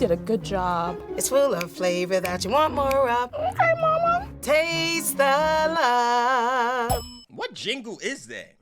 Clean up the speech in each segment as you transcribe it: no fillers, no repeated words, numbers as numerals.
did a good job. It's full of flavor that you want more of. Okay, Mama. Taste the love. What jingle is that?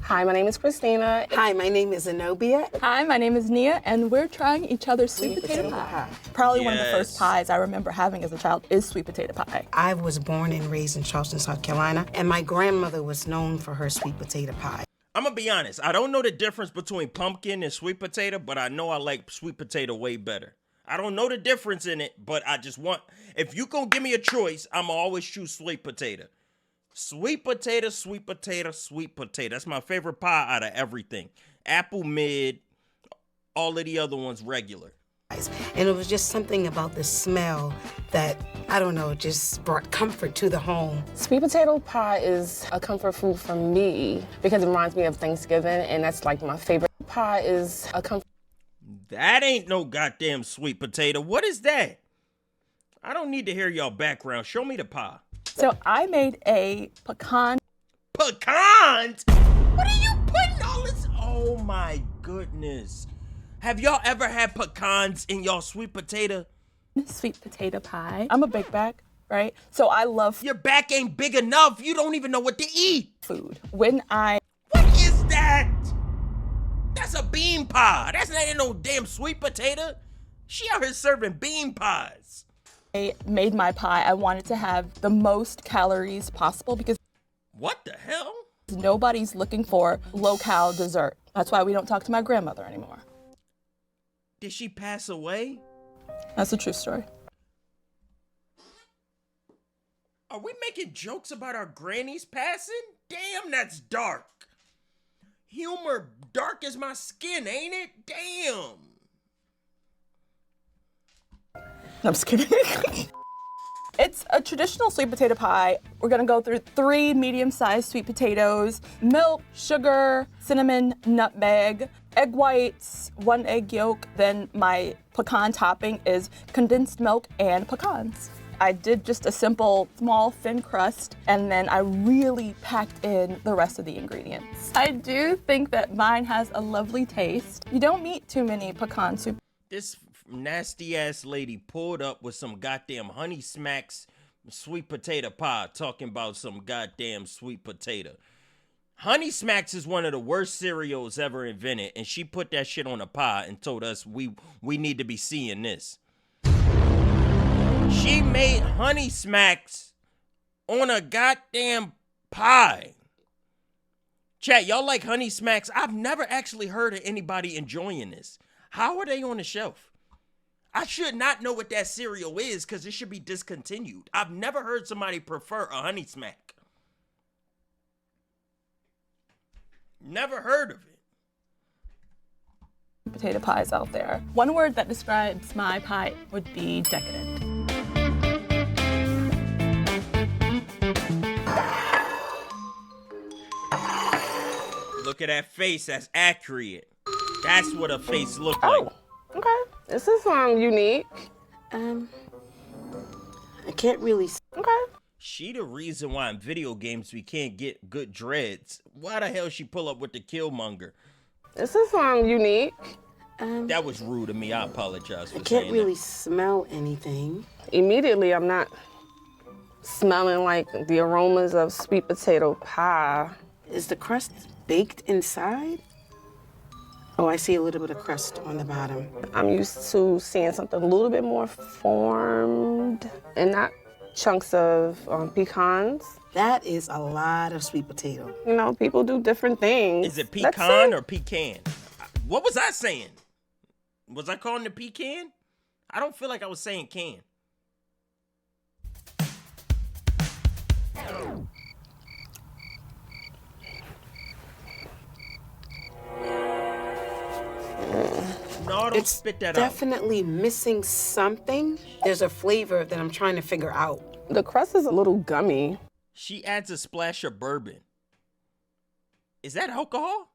Hi, my name is Christina. Hi, my name is Zenobia. Hi, my name is Nia, and we're trying each other's sweet potato pie. Probably one of the first pies I remember having as a child is sweet potato pie. I was born and raised in Charleston, South Carolina, and my grandmother was known for her sweet potato pie. I'm gonna be honest, I don't know the difference between pumpkin and sweet potato, but I know I like sweet potato way better. I don't know the difference in it, but I just want, if you gonna give me a choice, I'ma always choose sweet potato. Sweet potato, sweet potato, sweet potato. That's my favorite pie out of everything. Apple mid, all of the other ones regular. And it was just something about the smell that, I don't know, just brought comfort to the home. Sweet potato pie is a comfort food for me because it reminds me of Thanksgiving, and that's like my favorite. Pie is a comfort. That ain't no goddamn sweet potato. What is that? I don't need to hear y'all background. Show me the pie. So I made a pecan. Pecans? What are you putting all this? Oh my goodness. Have y'all ever had pecans in y'all sweet potato? Sweet potato pie. I'm a big back, right? So I love Your back ain't big enough. You don't even know what to eat. food. What is that? That's a bean pie. That's not no damn sweet potato. She out here serving bean pies. I made my pie, I wanted to have the most calories possible because What the hell? nobody's looking for low-cal dessert. That's why we don't talk to my grandmother anymore. Did she pass away? That's a true story. Are we making jokes about our grannies passing? Damn, that's dark. Humor dark as my skin, ain't it? Damn. I'm just kidding. It's a traditional sweet potato pie. We're gonna go through 3 medium-sized sweet potatoes, milk, sugar, cinnamon, nutmeg, egg whites, 1 egg yolk. Then my pecan topping is condensed milk and pecans. I did just a simple, small, thin crust, and then I really packed in the rest of the ingredients. I do think that mine has a lovely taste. You don't meet too many pecan soup. This nasty ass lady pulled up with some goddamn Honey Smacks sweet potato pie talking about some goddamn sweet potato. Honey Smacks is one of the worst cereals ever invented, and she put that shit on a pie and told us we need to be seeing this. She made Honey Smacks on a goddamn pie. Chat, y'all like Honey Smacks? I've never actually heard of anybody enjoying this. How are they on the shelf? I should not know what that cereal is because it should be discontinued. I've never heard somebody prefer a Honey Smack. Never heard of it. Potato pies out there. One word that describes my pie would be decadent. Look at that face. That's accurate. That's what a face look like. Okay. This is unique. I can't really. Okay. She the reason why in video games we can't get good dreads. Why the hell she pull up with the Killmonger? This is unique. That was rude of me. I apologize for I saying can't really smell anything. Immediately, I'm not smelling like the aromas of sweet potato pie. Is the crust baked inside? Oh, I see a little bit of crust on the bottom. I'm used to seeing something a little bit more formed and not chunks of pecans. That is a lot of sweet potato. You know, people do different things. Is it pecan or pecan? What was I saying? Was I calling it pecan? I don't feel like I was saying can. No, don't spit that out. Definitely missing something. There's a flavor that I'm trying to figure out. The crust is a little gummy. She adds a splash of bourbon. Is that alcohol?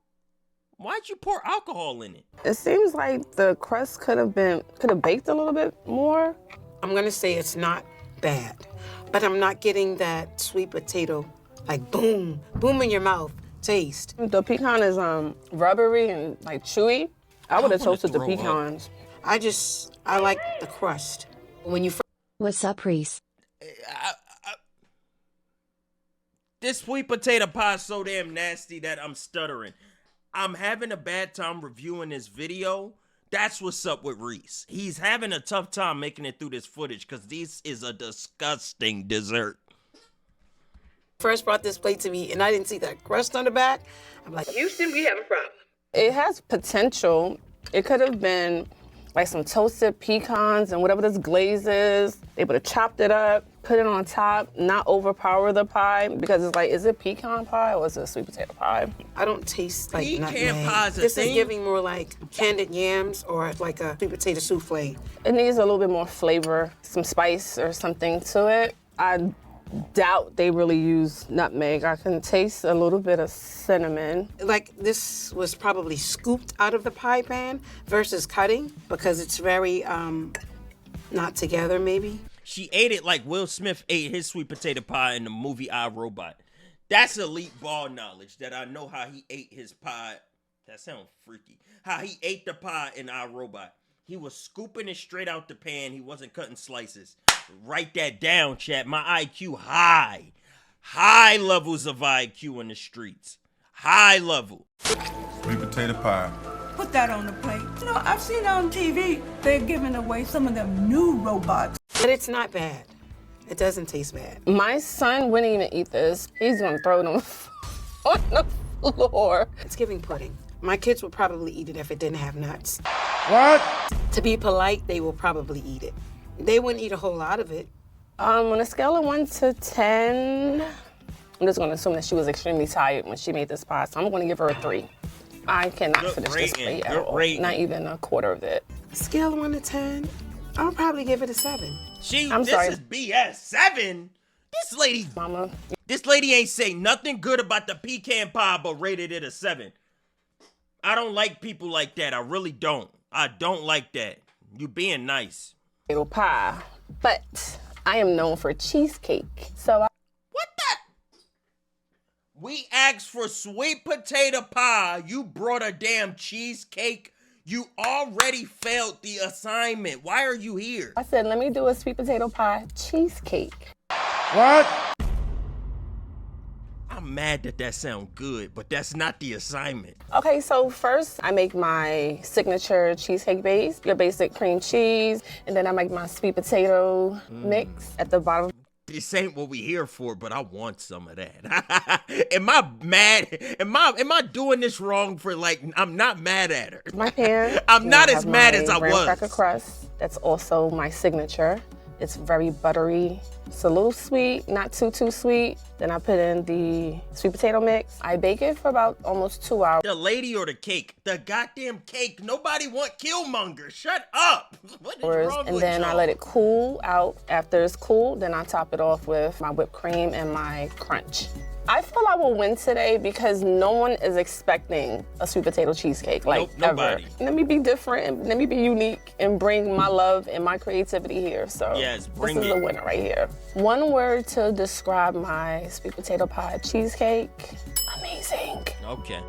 Why'd you pour alcohol in it? It seems like the crust could have baked a little bit more. I'm gonna say it's not bad, but I'm not getting that sweet potato, like boom, boom in your mouth taste. The pecan is rubbery and like chewy. I would have wanna toasted the throw up. pecans. I like the crust. When you What's up, Reese? This sweet potato pie is so damn nasty that I'm stuttering. I'm having a bad time reviewing this video. That's what's up with Reese. He's having a tough time making it through this footage because this is a disgusting dessert. first brought this plate to me and I didn't see that crust on the back, I'm like, Houston, we have a problem. It has potential. It could have been like some toasted pecans and whatever this glaze is. They would have chopped it up, put it on top, not overpower the pie because it's like, is it pecan pie or is it sweet potato pie? I don't taste like Pecan nutmeg. pie's a This thing? is giving more like candied yams or like a sweet potato souffle. It needs a little bit more flavor, some spice or something to it. I doubt they really use nutmeg. I can taste a little bit of cinnamon. Like this was probably scooped out of the pie pan versus cutting because it's very not together maybe. She ate it like Will Smith ate his sweet potato pie in the movie I, Robot. That's elite ball knowledge that I know how he ate his pie. That sounds freaky. How he ate the pie in I, Robot. He was scooping it straight out the pan. He wasn't cutting slices. Write that down, chat. My IQ high. High levels of IQ in the streets. High level. Sweet potato pie. Put that on the plate. You know, I've seen on TV, they're giving away some of them new robots. But it's not bad. It doesn't taste bad. My son wouldn't even eat this. He's gonna throw it on the floor. It's giving pudding. My kids would probably eat it if it didn't have nuts. What? To be polite, they will probably eat it. They wouldn't eat a whole lot of it. On a scale of 1 to 10, I'm just gonna assume that she was extremely tired when she made this pie, so I'm gonna give her a 3. I cannot Good finish rating, this plate at good all. rating. Not even a quarter of it. Scale of 1 to 10, I'll probably give it a 7. I'm This sorry. is BS. 7? Mama, This lady ain't say nothing good about the pecan pie, but rated it a 7. I don't like people like that. I really don't. I don't like that. You being nice. potato pie, but I am known for cheesecake. So What the? We asked for sweet potato pie. You brought a damn cheesecake. You already failed the assignment. Why are you here? I said, let me do a sweet potato pie cheesecake. What? I'm mad that sounds good, but that's not the assignment. Okay, so first I make my signature cheesecake base, your basic cream cheese, and then I make my sweet potato mix at the bottom. This ain't what we here for, but I want some of that. Am I mad? Am I doing this wrong for like, I'm not mad at her. My pan. I'm and not I as have mad my as I graham was. cracker crust. That's also my signature. It's very buttery. It's a little sweet, not too sweet. Then I put in the sweet potato mix. I bake it for about almost 2 hours. The lady or the cake? The goddamn cake. Nobody want Killmonger. Shut up. What is wrong And with then I y'all? let it cool out. After it's cool, then I top it off with my whipped cream and my crunch. I feel I will win today because no one is expecting a sweet potato cheesecake, like Nope, nobody. ever. Let me be different and let me be unique and bring my love and my creativity here. So Yes, bring this is it. the winner right here. One word to describe my sweet potato pie cheesecake: amazing. Okay.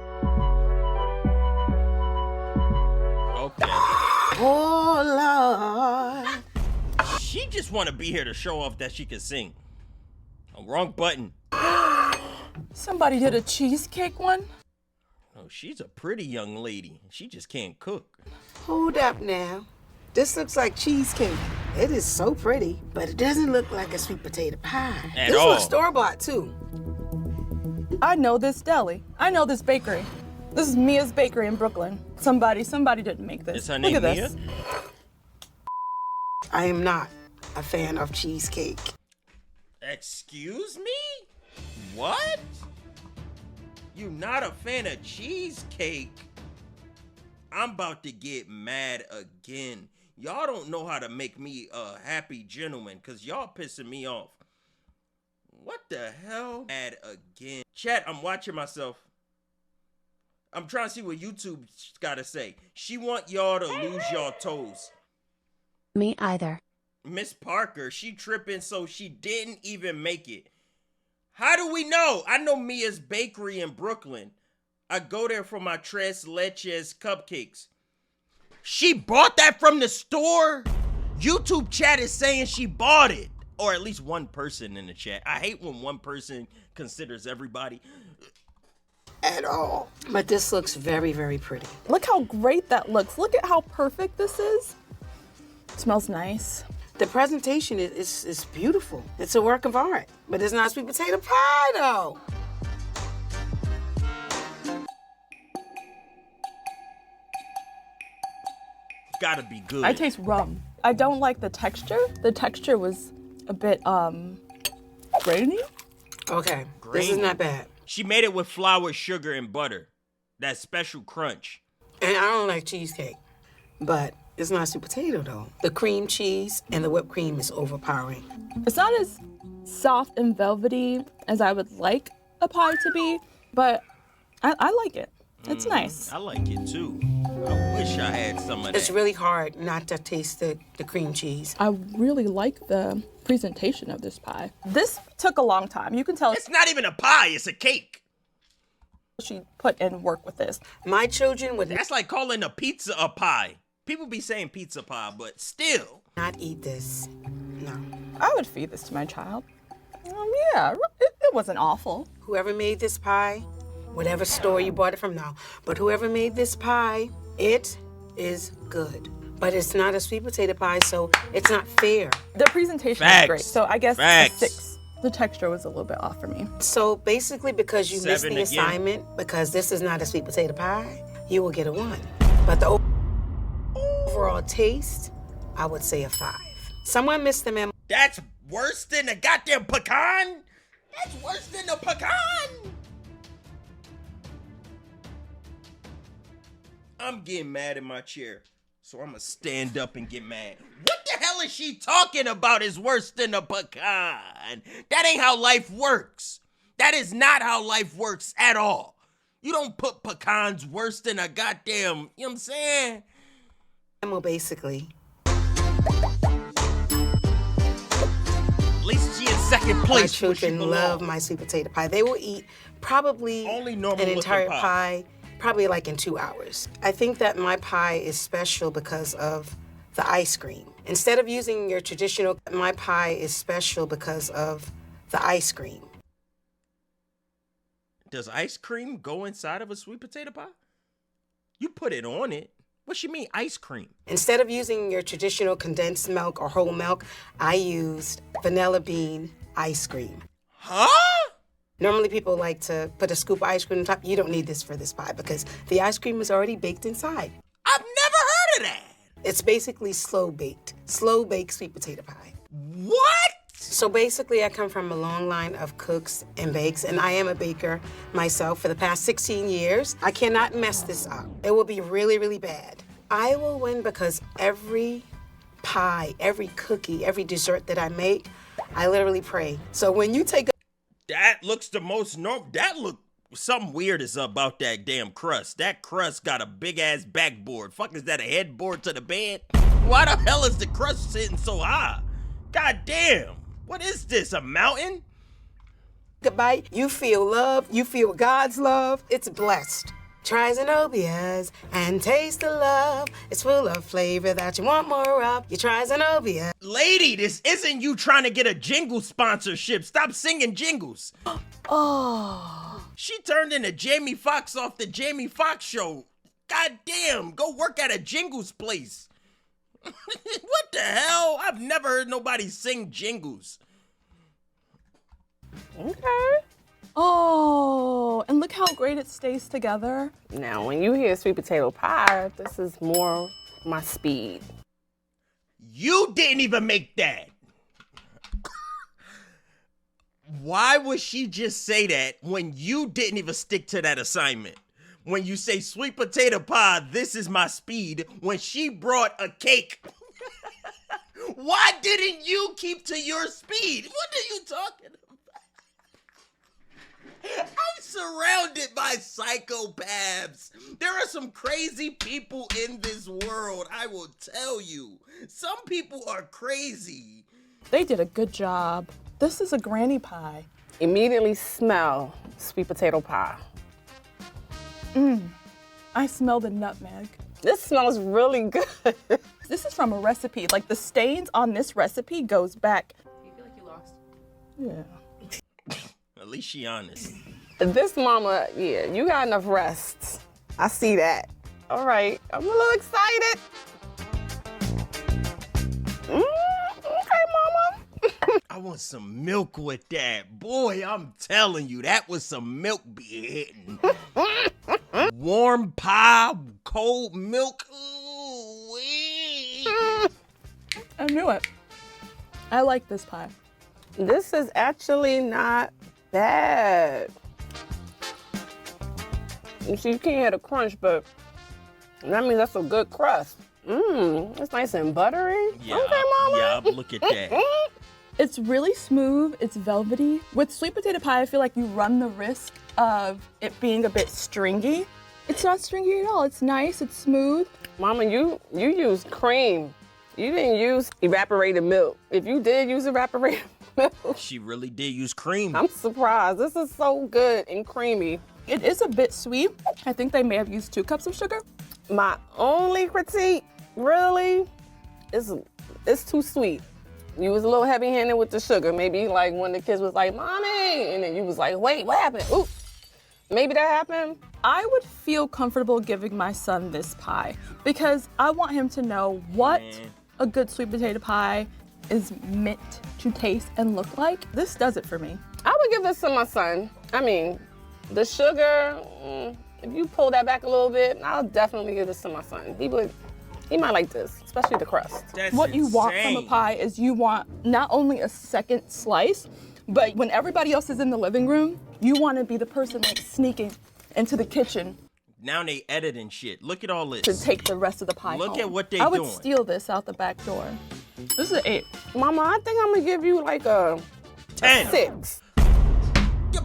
Okay. Oh, Lord. She just want to be here to show off that she can sing. Oh, wrong button. Somebody did a cheesecake one? Oh, she's a pretty young lady. She just can't cook. Hold up now. This looks like cheesecake. It is so pretty, but it doesn't look like a sweet potato pie. At This all. looks store-bought too. I know this deli. I know this bakery. This is Mia's Bakery in Brooklyn. Somebody didn't make this. Is her Look name at Mia? this. I am not a fan of cheesecake. Excuse me? What? You not a fan of cheesecake? I'm about to get mad again. Y'all don't know how to make me a happy gentleman, cause y'all pissing me off. What the hell? Mad again. Chat, I'm watching myself. I'm trying to see what YouTube's gotta say. She want y'all to lose y'all toes. Me either. Miss Parker, she tripping so she didn't even make it. How do we know? I know Mia's Bakery in Brooklyn. I go there for my tres leches cupcakes. She bought that from the store? YouTube chat is saying she bought it. Or at least one person in the chat. I hate when one person considers everybody. At all. But this looks very, very pretty. Look how great that looks. Look at how perfect this is. It smells nice. The presentation is beautiful. It's a work of art. But it's not sweet potato pie, though. Gotta be good. I taste rum. I don't like the texture. The texture was a bit, grainy. Okay, this is not bad. She made it with flour, sugar, and butter. That special crunch. And I don't like cheesecake, but it's not sweet potato, though. The cream cheese and the whipped cream is overpowering. It's not as soft and velvety as I would like a pie to be, but I like it. It's nice. I like it too. I wish I had some of that. It's really hard not to taste the cream cheese. I really like the presentation of this pie. This took a long time. You can tell It's not even a pie, it's a cake. she put in work with this. My children would That's like calling a pizza a pie. People be saying pizza pie, but still. not eat this. No. I would feed this to my child. Yeah, it wasn't awful. Whoever made this pie, whatever store you bought it from now, but whoever made this pie, it is good. But it's not a sweet potato pie, so it's not fair. The presentation Facts. was great, so I guess Facts. a 6. The texture was a little bit off for me. So basically, because you missed 7 the again. assignment, because this is not a sweet potato pie, you will get a 1. But the overall taste, I would say a 5. Someone missed the memo. That's worse than the goddamn pecan? That's worse than the pecan? I'm getting mad in my chair, so I'm gonna stand up and get mad. What the hell is she talking about is worse than a pecan? That ain't how life works. That is not how life works at all. You don't put pecans worse than a goddamn, you know what I'm saying? Memo basically. At least she in second My place. where she children belong. love my sweet potato pie. They will eat probably Only normal an looking entire pie. pie, probably like in 2 hours. I think that my pie is special because of the ice cream. Instead of using your traditional, my pie is special because of the ice cream. Does ice cream go inside of a sweet potato pie? You put it on it. What she mean, ice cream? Instead of using your traditional condensed milk or whole milk, I used vanilla bean ice cream. Huh? Normally people like to put a scoop of ice cream on top. You don't need this for this pie because the ice cream is already baked inside. I've never heard of that. It's basically slow baked sweet potato pie. What? So basically I come from a long line of cooks and bakes, and I am a baker myself for the past 16 years. I cannot mess this up. It will be really, really bad. I will win because every pie, every cookie, every dessert that I make, I literally pray. So when you take a That looks the most normal. That look, something weird is about that damn crust. That crust got a big ass backboard. Fuck, is that a headboard to the bed? Why the hell is the crust sitting so high? God damn. What is this, a mountain? bite, you feel love, you feel God's love. It's blessed. Try Zenobia's and taste the love. It's full of flavor that you want more of. You try Zenobia. Lady, this isn't you trying to get a jingle sponsorship. Stop singing jingles. Oh. She turned into Jamie Foxx off the Jamie Foxx show. God damn, go work at a jingles place. What the hell? I've never heard nobody sing jingles. Okay. Oh, and look how great it stays together. Now, when you hear sweet potato pie, this is more my speed. You didn't even make that. Why would she just say that when you didn't even stick to that assignment? When you say sweet potato pie, this is my speed, when she brought a cake. Why didn't you keep to your speed? What are you talking about? I'm surrounded by psychopaths. There are some crazy people in this world, I will tell you. Some people are crazy. They did a good job. This is a granny pie. Immediately smell sweet potato pie. I smell the nutmeg. This smells really good. This is from a recipe. Like the stains on this recipe goes back. You feel like you lost? Yeah. At least she honest. This mama, yeah, you got enough rest. I see that. All right, I'm a little excited. Okay, mama. I want some milk with that. Boy, I'm telling you, that was some milk be hitting. Warm pie, cold milk. Ooh, wee. I knew it. I like this pie. This is actually not bad. You see, you can't hear the crunch, but that means that's a good crust. It's nice and buttery. Yeah, Okay, mama. yeah, look at that. It's really smooth. It's velvety. With sweet potato pie, I feel like you run the risk of it being a bit stringy. It's not stringy at all. It's nice. It's smooth. Mama, you used cream. You didn't use evaporated milk. If you did use evaporated milk, She really did use cream. I'm surprised. This is so good and creamy. It is a bit sweet. I think they may have used 2 cups of sugar. My only critique, really, is it's too sweet. You was a little heavy-handed with the sugar. Maybe like when the kids was like, "Mommy," and then you was like, "Wait, what happened?" Ooh, maybe that happened. I would feel comfortable giving my son this pie because I want him to know what a good sweet potato pie is meant to taste and look like. This does it for me. I would give this to my son. I mean, the sugar, if you pull that back a little bit, I'll definitely give this to my son. He might like this, especially the crust. That's What you want from a insane. pie is you want not only a second slice, but when everybody else is in the living room, you want to be the person like sneaking into the kitchen Now they editing shit. Look at all to this. take the rest of the pie Look home. at what they I would doing. steal this out the back door. This is an 8. Mama, I think I'm gonna give you like a 10. 6. You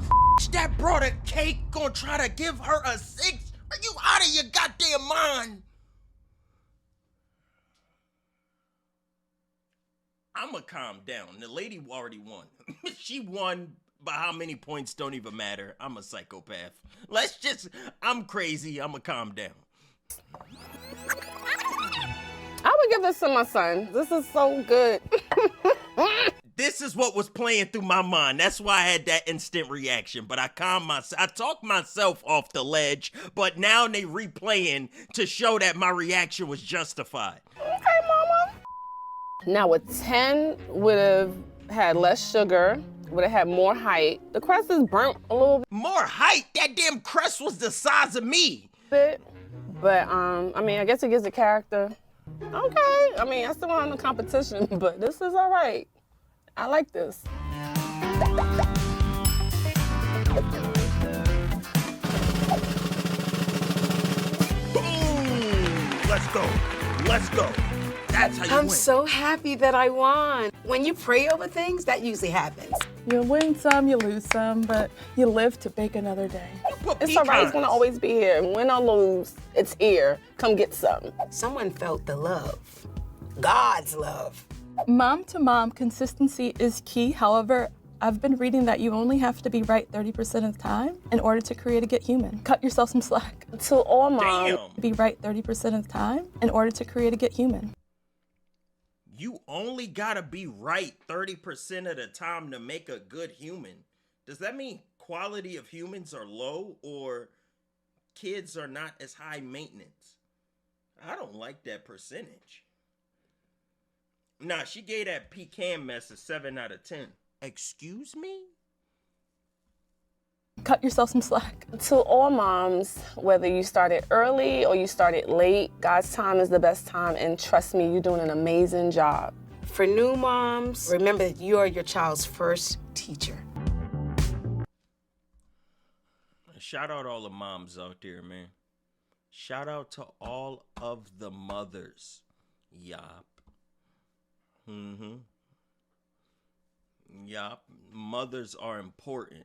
that brought a cake gonna try to give her a 6? Are you out of your goddamn mind? I'ma calm down. The lady already won. She won by how many points don't even matter. I'm a psychopath. I'm crazy. I'ma calm down. I would give this to my son. This is so good. This is what was playing through my mind. That's why I had that instant reaction. But I talked myself off the ledge, but now they replaying to show that my reaction was justified. Okay, mama. Now a 10 would have had less sugar, would have had more height. The crust is burnt a little More height? That damn crust was the size of me. bit, but I mean, I guess it gives it character. Okay, I mean, I still want the competition, but this is all right. I like this. Boom! Let's go. Let's go. That's how you I'm win. so happy that I won. When you pray over things, that usually happens. You win some, you lose some, but you live to bake another day. Put It's all right. It's gonna pecans. always be here. Win or lose, it's here. Come get some. Someone felt the love. God's love. Mom to mom, consistency is key. However, I've been reading that you only have to be right 30% of the time in order to create a good human. Cut yourself some slack. To all moms, Damn. Be right 30% of the time in order to create a good human. You only gotta be right 30% of the time to make a good human. Does that mean quality of humans are low or kids are not as high maintenance? I don't like that percentage. Nah, she gave that pecan mess a 7 out of 10. Excuse me? Cut yourself some slack. to all moms, whether you started early or you started late, God's time is the best time, and trust me, you're doing an amazing job. For new moms, remember that you are your child's first teacher. Shout out all the moms out there, man. Shout out to all of the mothers. Yup. Yup. Mothers are important.